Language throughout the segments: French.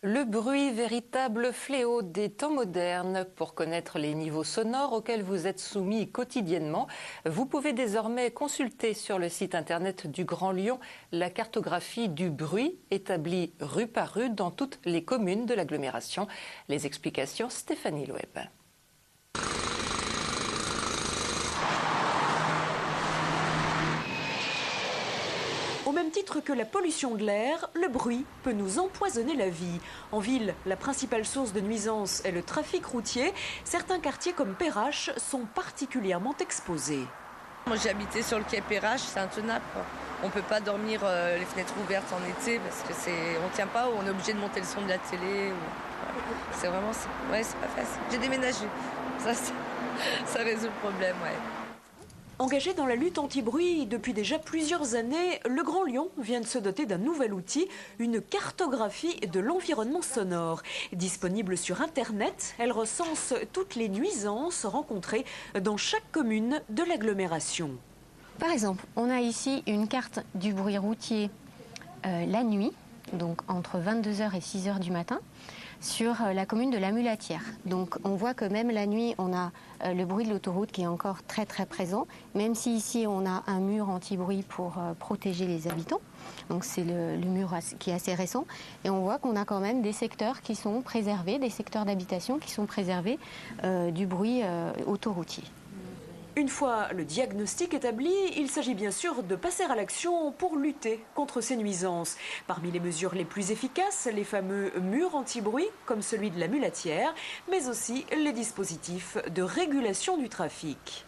Le bruit, véritable fléau des temps modernes. Pour connaître les niveaux sonores auxquels vous êtes soumis quotidiennement, vous pouvez désormais consulter sur le site internet du Grand Lyon la cartographie du bruit établie rue par rue dans toutes les communes de l'agglomération. Les explications, Stéphanie Loeb. Au même titre que la pollution de l'air, le bruit peut nous empoisonner la vie. En ville, la principale source de nuisance est le trafic routier. Certains quartiers comme Perrache sont particulièrement exposés. Moi j'ai habité sur le quai Perrache, c'est intenable. On ne peut pas dormir les fenêtres ouvertes en été parce que on tient pas ou on est obligé de monter le son de la télé. C'est vraiment, ouais, c'est pas facile. J'ai déménagé, ça résout le problème, ouais. Engagé dans la lutte anti-bruit depuis déjà plusieurs années, le Grand Lyon vient de se doter d'un nouvel outil, une cartographie de l'environnement sonore. Disponible sur Internet, elle recense toutes les nuisances rencontrées dans chaque commune de l'agglomération. Par exemple, on a ici une carte du bruit routier la nuit, donc entre 22h et 6h du matin, sur la commune de la Mulatière. Donc on voit que même la nuit, on a le bruit de l'autoroute qui est encore très très présent, même si ici on a un mur anti-bruit pour protéger les habitants. Donc c'est le mur qui est assez récent. Et on voit qu'on a quand même des secteurs qui sont préservés, des secteurs d'habitation qui sont préservés du bruit autoroutier. Une fois le diagnostic établi, il s'agit bien sûr de passer à l'action pour lutter contre ces nuisances. Parmi les mesures les plus efficaces, les fameux murs anti-bruit, comme celui de la Mulatière, mais aussi les dispositifs de régulation du trafic.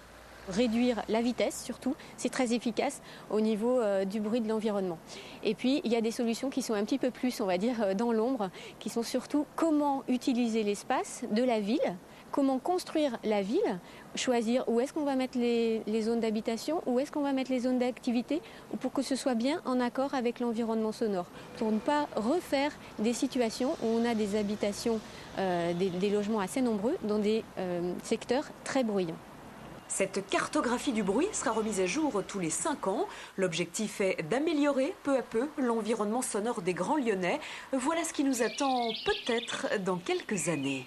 Réduire la vitesse surtout, c'est très efficace au niveau du bruit de l'environnement. Et puis il y a des solutions qui sont un petit peu plus, on va dire, dans l'ombre, qui sont surtout comment utiliser l'espace de la ville, comment construire la ville, choisir où est-ce qu'on va mettre les zones d'habitation, où est-ce qu'on va mettre les zones d'activité, pour que ce soit bien en accord avec l'environnement sonore, pour ne pas refaire des situations où on a des habitations, des logements assez nombreux dans des secteurs très bruyants. Cette cartographie du bruit sera remise à jour tous les 5 ans. L'objectif est d'améliorer peu à peu l'environnement sonore des Grands Lyonnais. Voilà ce qui nous attend peut-être dans quelques années.